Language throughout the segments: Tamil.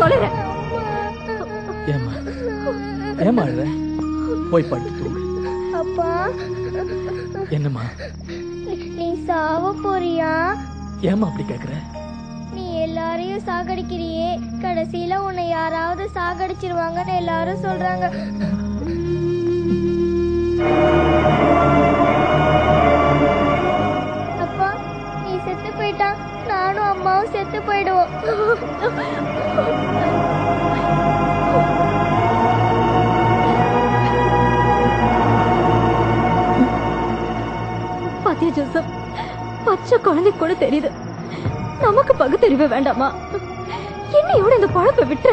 தொலைறேன். ஏமா ஏமா அழுற? போய் படுத்து தூங்கு. அப்பா என்னம்மா நீ சாவ போறியா? ஏமா அப்படி கேக்குற? நீ எல்லாரையும் சாகடிக்கிறியே, கடைசியில உன்னை யாராவது சாகடிச்சிருவாங்கன்னு எல்லாரும் சொல்றாங்க. அப்பா நீ செத்து போயிட்டா நானும் அம்மாவும் செத்து போயிடுவோம். பாத்தியா ஜோசப், பச்சை குழந்தை கூட தெரியுது. நமக்கு பகுத்தறிவு வேண்டாமா? என்னையோட இந்த பழப்பை விட்டுற.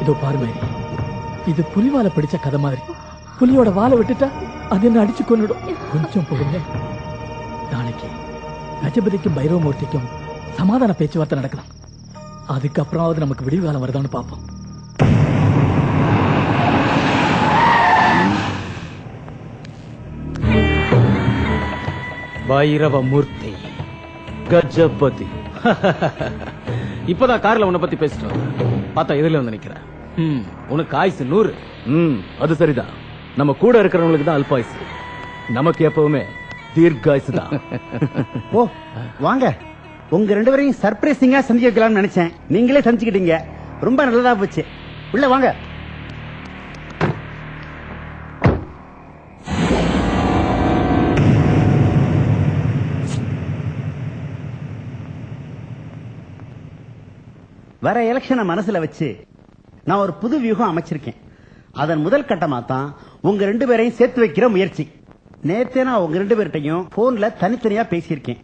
இதோ பாரு மேரி, இது புலிவாலை பிடிச்ச கதை மாதிரி. புலியோட வாழை விட்டுட்டா அது என்ன அடிச்சு கொன்னுடும். கொஞ்சம் பொறுங்க. நாளைக்கு கஜபதிக்கும் பைரவமூர்த்திக்கும் சமாதான பேச்சுவார்த்தை நடக்கலாம். அதுக்கப்புறமாவது நமக்கு விடிவு காலம் வருதான்னு பார்ப்போம். பைரவமூர்த்தி, கஜபதி. இப்பதான் கார்ல உன்னை பத்தி பேசிட்டோம். பார்த்தா எதிரில வந்து நிக்கிறேன். உனக்கு ஆயுசு 100. அது சரிதான். நம்ம கூட இருக்கிறவங்களுக்கு தான் அல்பாயுசு. நமக்கு எப்பவுமே தீர்க்காயுசு தான். ஓ வாங்க, உங்க 2 பேரையும் சர்ப்ரைசிங்கா சந்திக்க வைக்கலாம்னு நினைச்சேன். நீங்களே சந்திச்சுக்கிட்டீங்க. ரொம்ப நல்லதா போச்சு. உள்ள வாங்க. வர எலெக்ஷனை மனசுல வச்சு நான் ஒரு புது வியூகம் அமைச்சிருக்கேன். அதன் முதல் கட்டமா தான் உங்க 2 பேரையும் சேர்த்து வைக்கிற முயற்சி. நேத்தே நான் உங்க 2 பேர்ட்டையும் போன்ல தனித்தனியா பேசியிருக்கேன்.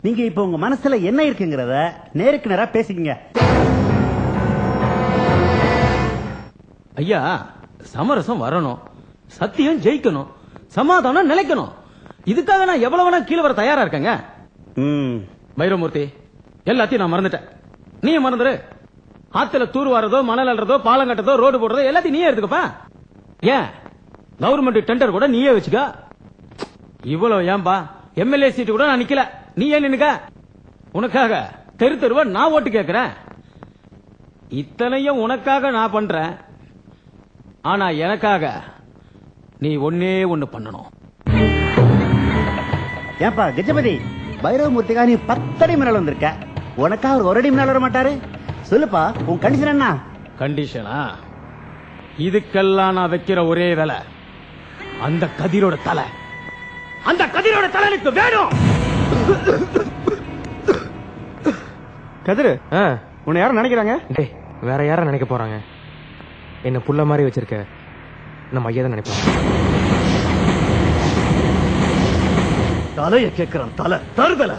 நீங்க இப்ப உங்க மனசுல என்ன இருக்குங்கிறத நேருக்கு நேரா பேசிக்கங்க. ஐயா, சமரசம் வரணும், சத்தியம் ஜெயிக்கணும், சமாதானம் நிலைக்கணும். இதுக்காக நான் எவ்வளவு வேணா கீழே வர தயாரா இருக்கேங்க. பைரவமூர்த்தி, எல்லாத்தையும் நான் மறந்துட்டேன். நீ மறந்துரு. ஆத்துல தூர் வாரதோ, மணல் அல்றதோ, பாலம் கட்டதோ, ரோடு போடுறதோ எல்லாத்தையும் நீயே எடுத்துக்கப்பா. ஏன் கவர்மெண்ட் டெண்டர் கூட நீயே வச்சுக்க. இவ்வளவு ஏன்பா? எம்எல்ஏ சீட்டு கூட நான் நிக்கல, நீ ஏன் நின்னுக்க? உனக்காக தெரு தெருவா நான் ஓட்டு கேட்கிறேன். இத்தனையும் உனக்காக நான் பண்றேன். ஆனா எனக்காக நீ ஒன்னே ஒண்ணு பண்ணணும். ஏன்பா கஜபதி, பைரவமூர்த்திக்கா நீ 10 அடி மேல வந்திருக்க. உனக்கா அவர் 1 அடி மேல வர மாட்டாரு? சொல்லுப்பா, உன் கண்டிஷன் என்ன? கண்டிஷனா? இதுக்கெல்லாம் நான் வைக்கிற ஒரே வேலை, அந்த கதிரோட தலை. அந்த கதிரோட தலை எனக்கு வேணும். கதிரு, உன்னை யாரும் நினைக்கிறாங்க? வேற யார நினைக்க போறாங்க? என்ன புள்ள மாதிரி வச்சிருக்க, நம்ம ஐயா தான் நினைப்பாங்க. தலைய கேட்கிறான். தலை தருதல.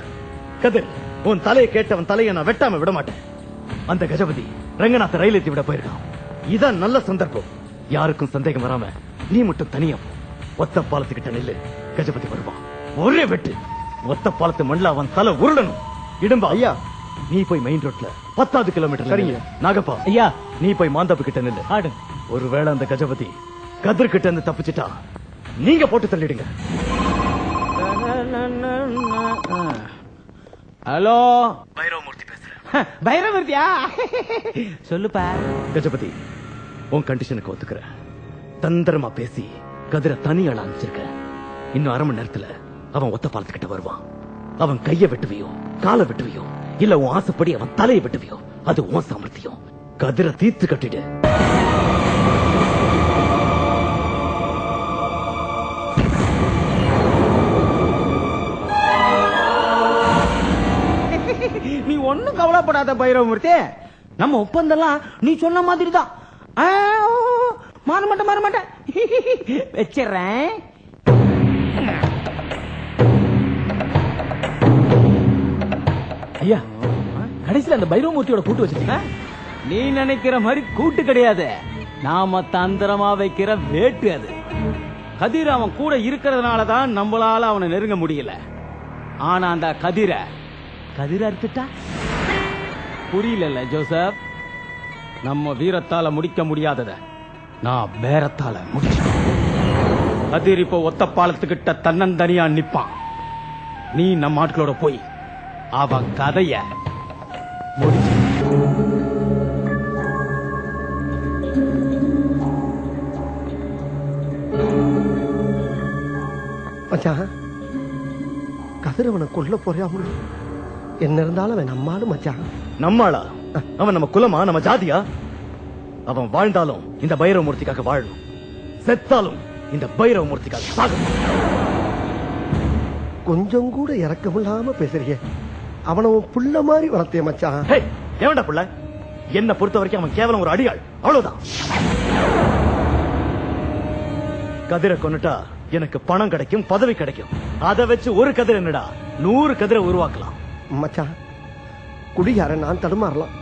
கதிர், உன் தலையை கேட்டவன் தலையை நான் வெட்டாம விட மாட்டேன். அந்த கஜபதி ரங்கநாத ரயில் ஏற்றி விட போயிருக்கான். இதான் நல்ல சந்தர்ப்பம். யாருக்கும் சந்தேகம் வராம நீ மட்டும் தனியா ஒத்த பாலத்துக்கிட்ட நெல்லு. கஜபதி வருவான். ஒரே வெட்டு. ஒத்த பாலத்து மண்ணில் அவன் தலை உருளணும். இடும்பா ஐயா, நீ போய் மெயின் ரோட்ல 10 கிலோமீட்டர். சரிங்க நாகப்பா ஐயா, நீ போய் மாந்தாப்பு கிட்ட நெல்லு. ஆடு. ஒருவேளை அந்த கஜபதி கதிர் கிட்ட இருந்து தப்பிச்சிட்டா நீங்க போட்டு தள்ளிடுங்க. ஹலோ, பைரவமூர்த்தி பேசுறேன். பைரவமூர்த்தியா? சொல்லுப்பா. கஜபதி, உன் கண்டிஷனுக்கு ஒத்துக்கிற. தந்திரமா பேசி கதிரை தனியாள அனுப்பிச்சிருக்க. இன்னும் 1/2 மணி நேரத்துல அவன் ஒத்த பாலத்துக்கிட்ட வருவான். அவன் கைய வெட்டுவியோ, காலை வெட்டுவியோ, இல்ல உன் ஆசைப்படி அவன் தலையை வெட்டுவியோ, அது உன் சாமர்த்தியம். கதிரை தீர்த்து கட்டிடு. நீ ஒண்ணும் கவலைப்படாத பைரவமூர்த்தி. நம்ம ஒப்பந்தெல்லாம் நீ சொன்ன மாதிரி தான். மாற மாட்டேன் வச்சிடுறேன். ஐயா, கடைசியில் அந்த பைரவமூர்த்தியோட கூட்டு வச்சிருக்கீங்க. நீ நினைக்கிற மாதிரி கூட்டு கிடையாது, நாம தந்திரமா வைக்கிற வேட்டு அது. கதிர் அவன் கூட இருக்கிறதுனாலதான் நம்மளால அவனை நெருங்க முடியல. ஆனா அந்த கதிர அறுத்துட்டா புரியல ஜோசப். நம்ம வீரத்தால முடிக்க முடியாதத நான் பேரத்தால முடிச்ச. கதிர் இப்போ ஒத்த பாலத்துக்கிட்ட தன்னந்தனியா நிப்பான். நீ நம்ம ஆட்களோட போய் அவன் கதைய முடிச்சு. மச்சான் கதிரவனை கொல்ல போறியாம என்ன இருந்தாலும் அவன் நம்மாலும் மச்சான். நம்மாளா? அவன் நம்ம குலமா, நம்ம ஜாதியா? அவன் வாழ்ந்தாலும் இந்த பைரவமூர்த்திக்காக வாழணும், செத்தாலும் இந்த பைரவமூர்த்திக்காக சாகணும். கொஞ்சம் கூட இறக்கமில்லாம பேசுறிய. அவனை உன் புள்ள மாதிரி வளர்த்திய மச்சான். எவன்டா புள்ள? என்ன பொறுத்த வரைக்கும் அவன் கேவலம் ஒரு அடியாள், அவ்வளவுதான். கதிரை கொன்னுட்டா எனக்கு பணம் கிடைக்கும், பதவி கிடைக்கும். அதை வச்சு ஒரு கதிரை என்னடா 100 கதிரை உருவாக்கலாம். மச்சான் குடியார நான் தடுமாறலாம்,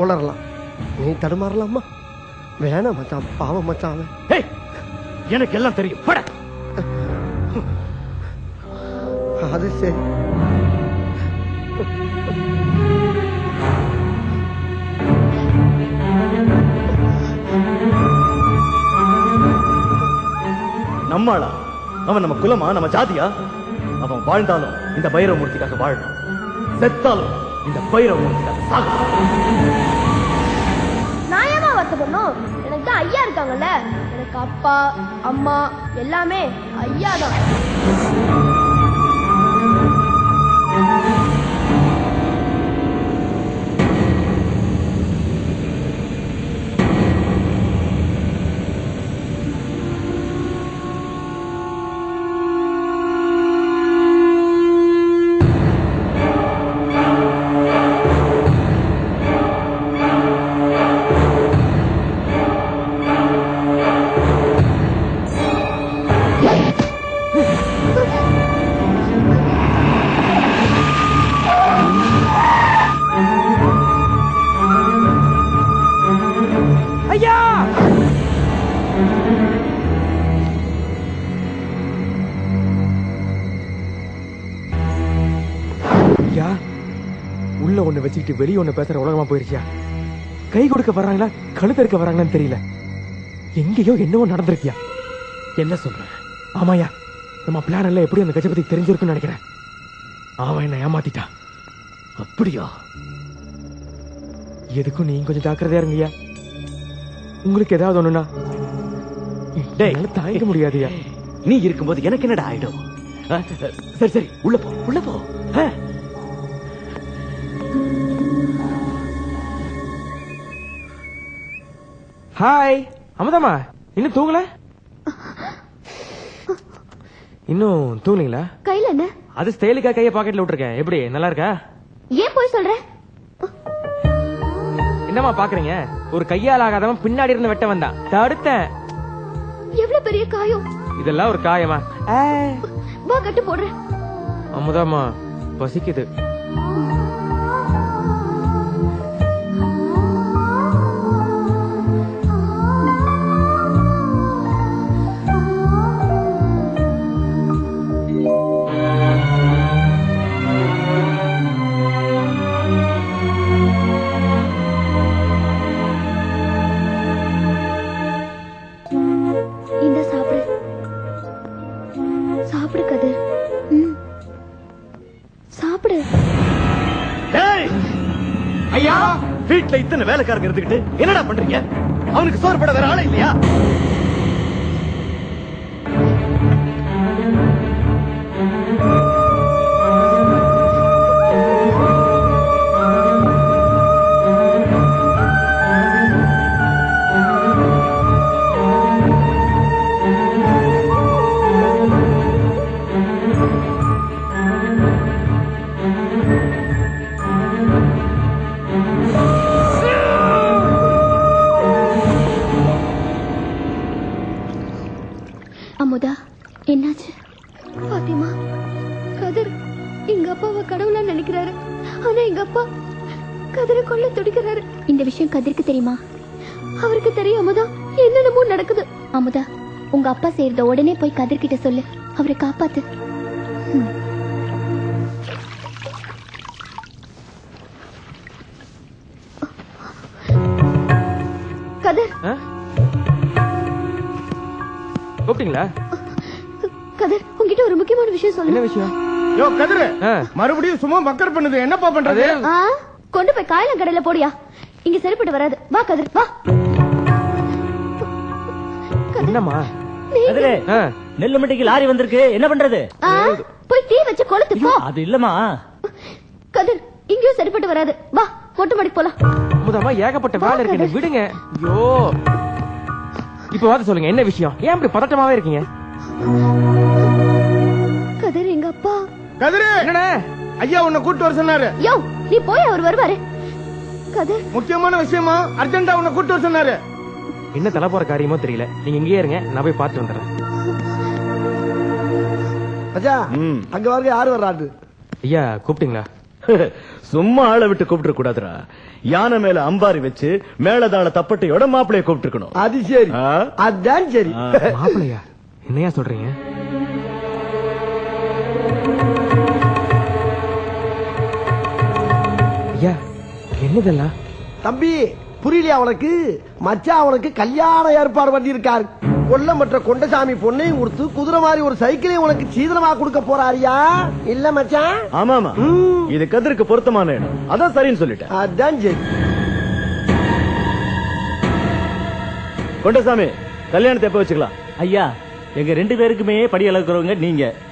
உளரலாம், நீ தடுமாறலாமா? வேணாம் மச்சான், பாவம் மச்சான். எனக்கு எல்லாம் தெரியும். அது சரி. நம்மாளா? அவன் நம்ம குலமா, நம்ம ஜாதியா? அவன் வாழ்ந்தாலும் இந்த பைரவமூர்த்திக்காக வாழணும், செத்தாலும் இந்த பைரவமூர்த்திக்காக சாகணும். நான் ஏமா வருத்தப்படணும்? எனக்கு தான் ஐயா இருக்காங்கல்ல. எனக்கு அப்பா அம்மா எல்லாமே ஐயா தான். உள்ள ஒண்ணு வச்சுக்கிட்டு வெளியே ஒண்ணு பேசுற உலகமா போயிருச்சியா? கை கொடுக்க வர்றாங்களா கழுத்து இருக்க வர்றாங்களான்னு தெரியல. எங்கேயோ என்னவோ நடந்திருக்கியா? என்ன சொல்ற? ஆமாயா, நம்ம பிளான் எல்லாம் எப்படி அந்த கஜபதி தெரிஞ்சிருக்குன்னு நினைக்கிறேன். அவன் என்ன ஏமாத்திட்டான். அப்படியா? எதுக்கும் நீங்க கொஞ்சம் ஜாக்கிரதையா இருங்கய்யா. உங்களுக்கு ஏதாவது ஒண்ணுனா தாங்க முடியாதுயா. நீ இருக்கும்போது எனக்கு என்னடா ஆயிடும்? சரி சரி, உள்ள போ, உள்ள போ. ஹாய் அமுதம்மா, இன்னும் தூங்கல? இன்னும் தூங்கலீங்களா? கையில என்ன? அது ஸ்டைலுக்கா கைய பாக்கெட்ல விட்டுருக்கேன். எப்படி, நல்லா இருக்கா? ஏன் போய் சொல்ற? என்னம்மா பாக்குறீங்க? ஒரு கையால் ஆகாதவன் பின்னாடி இருந்து வெட்ட வந்தான், தடுத்தேன். எவ்வளவு பெரிய காயம்! இதெல்லாம் ஒரு காயமா? வா கட்டு போடுறேன். அமுதம்மா பசிக்குது. இந்த சாப்பிடு, சாப்பிடு கதிர். சாப்பிடு. ஐயா, வீட்டுல இத்தனை வேலைக்காரங்க இருந்துகிட்டு என்னடா பண்றீங்க? அவனுக்கு சோறு போட வேற ஆளே இல்லையா? அமுதா, என்னாச்சு? பாத்திமா, கதிர் எங்க அப்பாவை கடவுளா நினைக்கிறாரு. ஆனா எங்க அப்பா கதிரை கொல்ல துடிக்கிறாரு. இந்த விஷயம் கதிருக்கு தெரியுமா? அவருக்கு தெரியும் அமுதா, என்னென்னமோ நடக்குது. அமுதா, உங்க அப்பா செய்யறத உடனே போய் கதிர் கிட்ட சொல்லு, அவரை காப்பாத்து. கதிர், கூப்பிட்டீங்களா? கதிர், உங்ககிட்ட ஒரு முக்கியமான விஷயம் சொல்லு. என்ன விஷயம்? யோ கதிரு, மறுபடியும் சும்மா மக்கர் பண்ணுது, என்னப்பா பண்றது? கொண்டு போய் காயலாம் கடையில போடியா, இங்க சரிப்பட்டு வராது. வா கதிர், வா. என்னம்மா? நெல்லு மட்டிக்கு லாரி வந்திருக்கு, என்ன பண்றது? போய் தீ வச்சு கொளுத்து போ. அது இல்லமா கதிர், இங்கேயும் சரிப்பட்டு வராது. வா, மொட்டை மாடிக்கு போலாம். அமுதாமா, ஏகப்பட்ட வேலை இருக்கு, என்ன விடுங்க. ஐயோ, இப்ப வாத சொல்லுங்க, என்ன விஷயம்? ஏன் இப்படி பதட்டமாவே இருக்கீங்க? கதிர், எங்க அப்பா. கதிர், என்னடா ஐயா உன்னை கூட்டு வர சொன்னாரு. யோ, நீ போய், அவர் வருவாரு. கதிர், முக்கியமான விஷயமா அர்ஜென்டா உன்னை கூட்டு வர சொன்னாரு. என்ன தலை போற காரியமோ தெரியல, நீங்க இங்கேயே இருங்க, நான் போய் பார்த்து வந்துடுறேன். அச்சா, அங்க வாங்க, யாரு வர்றாரு? ஐயா கூப்பிட்டீங்களா? சும்மா ஆளை விட்டு கூப்பிட்டு கூடாதுரா. யானை மேல அம்பாரி வச்சு மேலதாள தப்பட்டையோட மாப்பிளைய கூப்பிட்டு இருக்கணும். அது சரி, அதான் சரி. மாப்பிளையா? என்னையா சொல்றீங்க? ஐயா, என்னதெல்லாம்? தம்பி, புரியலையா உனக்கு? மச்சான் அவனுக்கு கல்யாண ஏற்பாடு பண்ணி இருக்காரு. கொல்லமற்ற கொண்டசாமி பொண்ணையும் கொடுத்து குதிரை மாதிரி ஒரு சைக்கிளையும் உனக்கு சீதனமா கொடுக்க போறாரியா? இல்ல மச்சான்? ஆமாமா, இது கதிருக்கு பொருத்தமான இடம், அதான் சரின்னு சொல்லிட்டேன். அதான் சரி. கொண்டசாமி, கல்யாணத்தை எப்ப வச்சுக்கலாம்? ஐயா, எங்க 2 பேருக்குமே படி அளக்கிறவங்க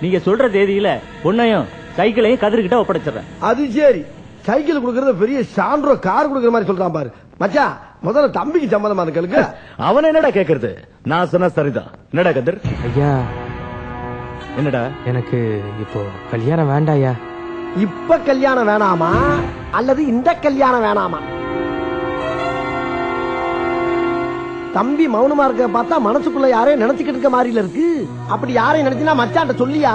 நீங்க சொல்ற தேதியில பொண்ணையும் சைக்கிளையும் கதிர்கிட்ட ஒப்படைச்சிடறேன். அது சரி. சைக்கிள் கொடுக்கறத பெரிய சான்றோ கார் கொடுக்கற மாதிரி சொல்றான் பாரு. மச்சான், முதல்ல தம்பிக்கு சம்மதமா இருக்கலுக்கு. அவன் என்னடா கேக்குறது? நான் சொன்னா சரிதான். என்னடா கதிர்? ஐயா, என்னடா? எனக்கு இப்போ கல்யாணம் வேண்டாயா. இப்ப கல்யாணம் வேணாமா அல்லது இந்த கல்யாணம் வேணாமா? தம்பி மௌனமா இருக்க பார்த்தா மனசுக்குள்ள யாரையும் நினைச்சுக்கிட்டு இருக்க மாதிரி இருக்கு. அப்படி யாரையும் நினைச்சினா மச்சான்ட்ட சொல்லியா?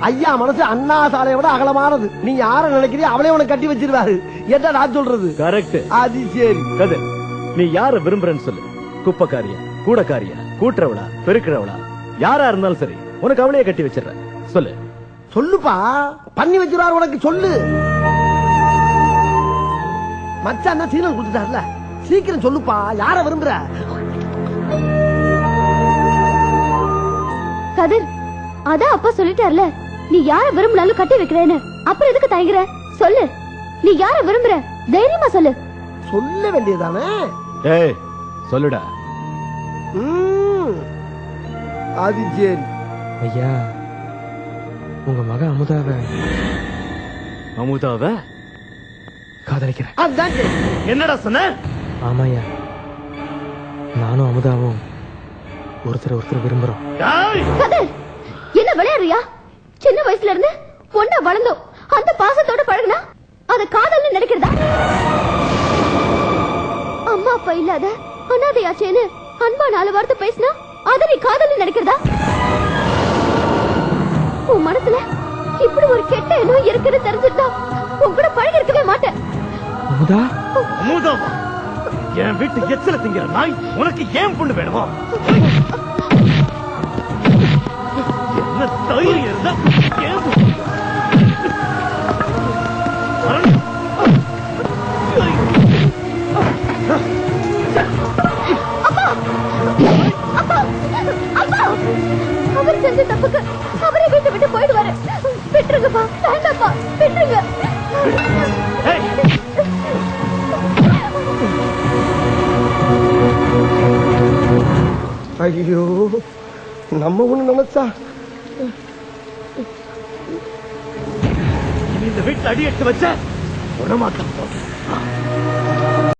ஐயா மனசு அண்ணா சாலையை விட அகலமானது. நீ யார நினைக்கிறீ அவளே உனக்கு கட்டி வச்சிருவாரு. என்ன நான் சொல்றது? கரெக்ட். அது சரி. கதிர், நீ யார விரும்புறன்னு சொல்லு. குப்பக்காரியா, கூடக்காரியா, கூட்டுறவளா, பெருக்கிறவளா, யாரா இருந்தாலும் சரி, உனக்கு அவளையே கட்டி வச்சிடற. சொல்லு. சொல்லுப்பா, பண்ணி வச்சிருவாரு உனக்கு. சொல்லு. மச்சான் தான் சீனல் கொடுத்துட்டாருல, சீக்கிரம் சொல்லுப்பா. யார விரும்புற? கதிர், அதான் அப்பா சொல்லிட்டார்ல, நீ யார விரும்பினாலும் கட்டி வைக்கிறேன்னு. அப்புறம் எதுக்கு தயங்குற? சொல்லு, நீ யார விரும்புற? தைரியமா சொல்லு. சொல்ல வேண்டியதானே? ஏய், சொல்லுடா. அது சரி. ஐயா, உங்க மக அமுதாவ காதலிக்கிறேன். அதான் சரி. என்னடா சொன்ன? ஆமாயா, நானும் அமுதாவும் ஒருத்தர் விரும்புறோம். கதிர், என்ன விளையாடுறியா? சின்ன வயசுல இருந்து ஒன்னா வளர்ந்தோம். அந்த பாசத்தோட பழகுனா அத காதல்னு நினைக்கிறதா? அம்மா அப்பா இல்லாத அனாதையாச்சேன்னு அன்பா 4 வார்த்தை பேசினா அத நீ காதல்னு நினைக்கிறதா? உன் மனசுல இப்படி ஒரு கெட்ட எண்ணம் இருக்குன்னு தெரிஞ்சிருந்தா உன் கூட பழகி இருக்கவே மாட்டேன். அமுதா, அமுதாவா? என் வீட்டு எச்சல திங்கிற நாய் உனக்கு ஏன் பொண்ணு வேணுமா? என்ன தைரியம் இருந்தா ஏன் பொண்ணு? அவர் செஞ்ச தப்புக்கு அவரை வீட்டை விட்டு போயிடுவாரு. விட்டுருங்கப்பா, வேண்டாப்பா, விட்டுருங்க. ஐயோ, நம்ம ஒண்ணு நினைச்சா இந்த வீட்டுல அடி எடுத்து வச்ச உடமாட்டம்.